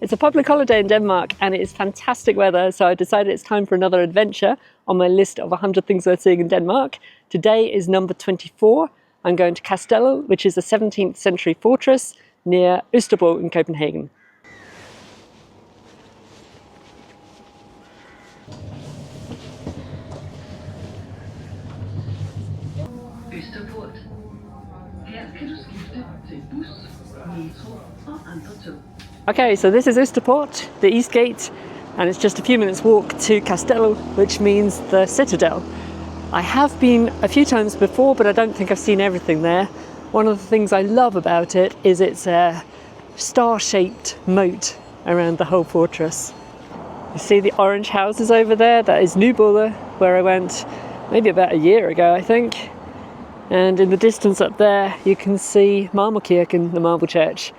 It's a public holiday in Denmark and it is fantastic weather, so I decided it's time for another adventure on my list of 100 things worth seeing in Denmark. Today is number 24. I'm going to Kastellet, which is a 17th century fortress near Østerbro in Copenhagen. Østerport. Her kan du skifte til bus, metro og andre tog. Okay, so this is Østerport, the east gate, and it's just a few minutes walk to Kastellet, which means the Citadel. I have been a few times before, but I don't think I've seen everything there. One of the things I love about it is it's a star-shaped moat around the whole fortress. You see the orange houses over there? That is Nyborg, where I went maybe about a year ago, I think. And in the distance up there, you can see Marmorkirken, the marble church.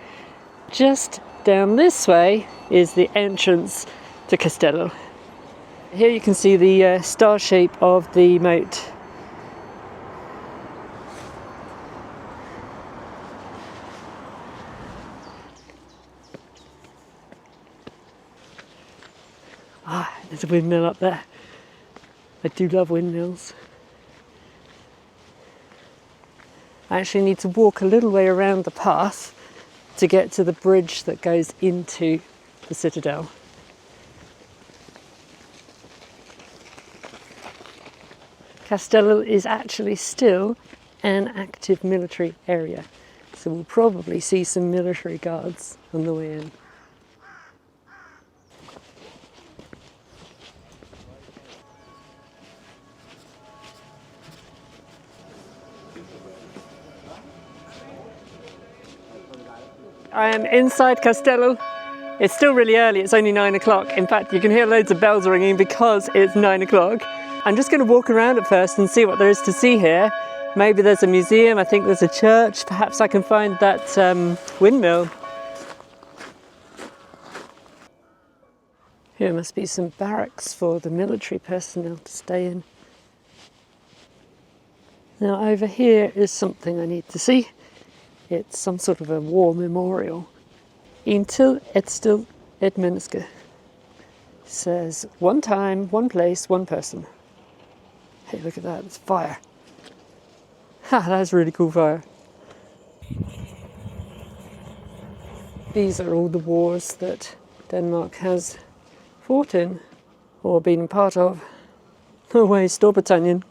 Just down this way is the entrance to Kastellet. Here you can see the star shape of the moat. Ah, there's a windmill up there. I do love windmills. I actually need to walk a little way around the path to get to the bridge that goes into the Citadel. Kastellet is actually still an active military area, so we'll probably see some military guards on the way in. I am inside Kastellet. It's still really early, it's only 9 o'clock. In fact, you can hear loads of bells ringing because it's 9 o'clock. I'm just going to walk around at first and see what there is to see here. Maybe there's a museum, I think there's a church, perhaps I can find that windmill. Here must be some barracks for the military personnel to stay in. Now over here is something I need to see. It's some sort of a war memorial. Intil et sted et menneske. Says one time, one place, one person. Hey, look at that, it's fire. Ha, that's really cool fire. These are all the wars that Denmark has fought in or been part of. No way, Storbritannien.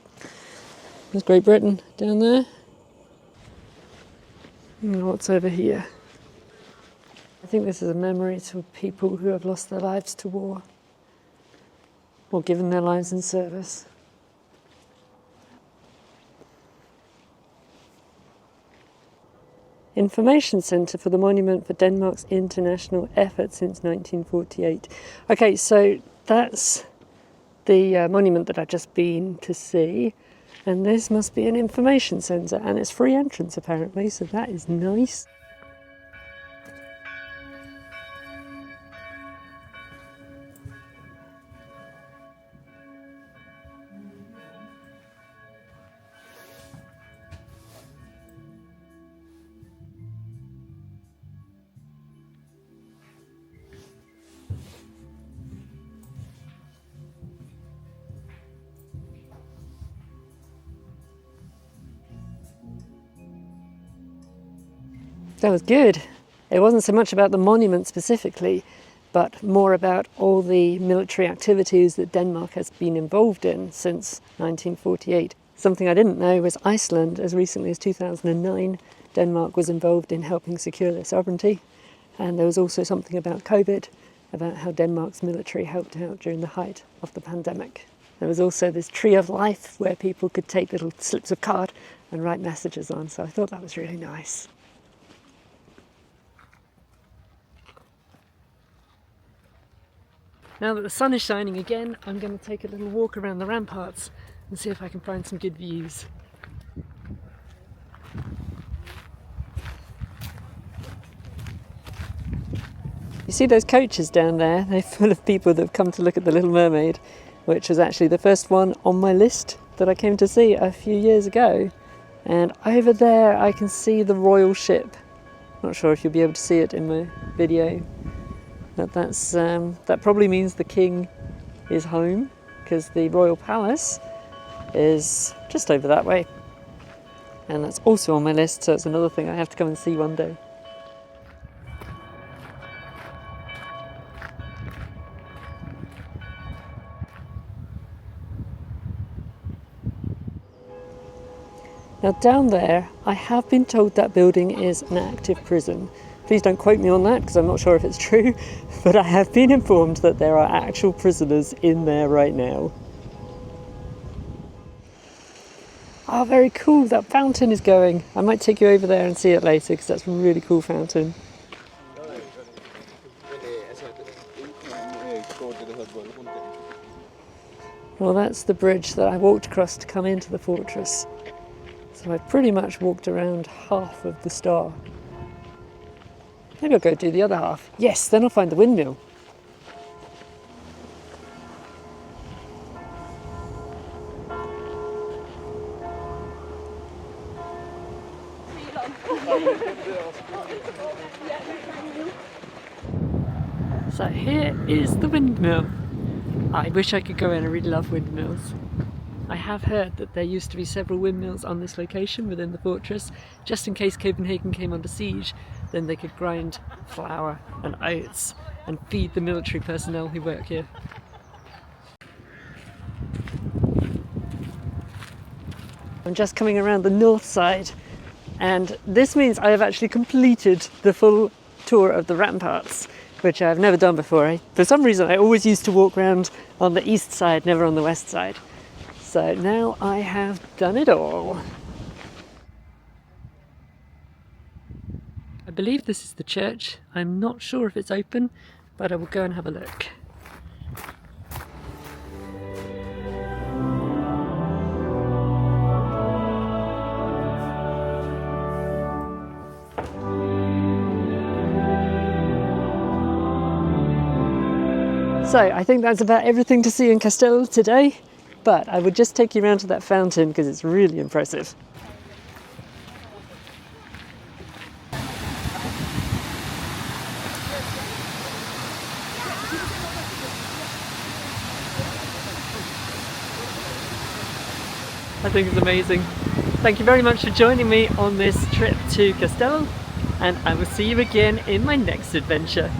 There's Great Britain down there. And what's over here? I think this is a memory to people who have lost their lives to war or given their lives in service. Information Centre for the Monument for Denmark's international effort since 1948. Okay, so that's the monument that I've just been to see. And this must be an information centre, and it's free entrance apparently, so that is nice. That was good. It wasn't so much about the monument specifically, but more about all the military activities that Denmark has been involved in since 1948. Something I didn't know was Iceland, as recently as 2009, Denmark was involved in helping secure their sovereignty. And there was also something about COVID, about how Denmark's military helped out during the height of the pandemic. There was also this tree of life where people could take little slips of card and write messages on, so I thought that was really nice. Now that the sun is shining again, I'm going to take a little walk around the ramparts and see if I can find some good views. You see those coaches down there? They're full of people that have come to look at the Little Mermaid, which was actually the first one on my list that I came to see a few years ago. And over there I can see the royal ship. Not sure if you'll be able to see it in my video. That probably means the king is home, because the royal palace is just over that way. And that's also on my list, so it's another thing I have to come and see one day. Now down there, I have been told that building is an active prison. Please don't quote me on that because I'm not sure if it's true, but I have been informed that there are actual prisoners in there right now. Oh, very cool, that fountain is going. I might take you over there and see it later because that's a really cool fountain. Well, that's the bridge that I walked across to come into the fortress. So I've pretty much walked around half of the star. Maybe I'll go do the other half. Yes, then I'll find the windmill. So here is the windmill. I wish I could go in, I really love windmills. I have heard that there used to be several windmills on this location within the fortress, just in case Copenhagen came under siege, then they could grind flour and oats and feed the military personnel who work here. I'm just coming around the north side, and this means I have actually completed the full tour of the ramparts, which I've never done before. For some reason I always used to walk around on the east side, never on the west side. So now I have done it all. I believe this is the church. I'm not sure if it's open, but I will go and have a look. So I think that's about everything to see in Kastellet today. But I would just take you around to that fountain because it's really impressive. I think it's amazing. Thank you very much for joining me on this trip to Kastellet, and I will see you again in my next adventure.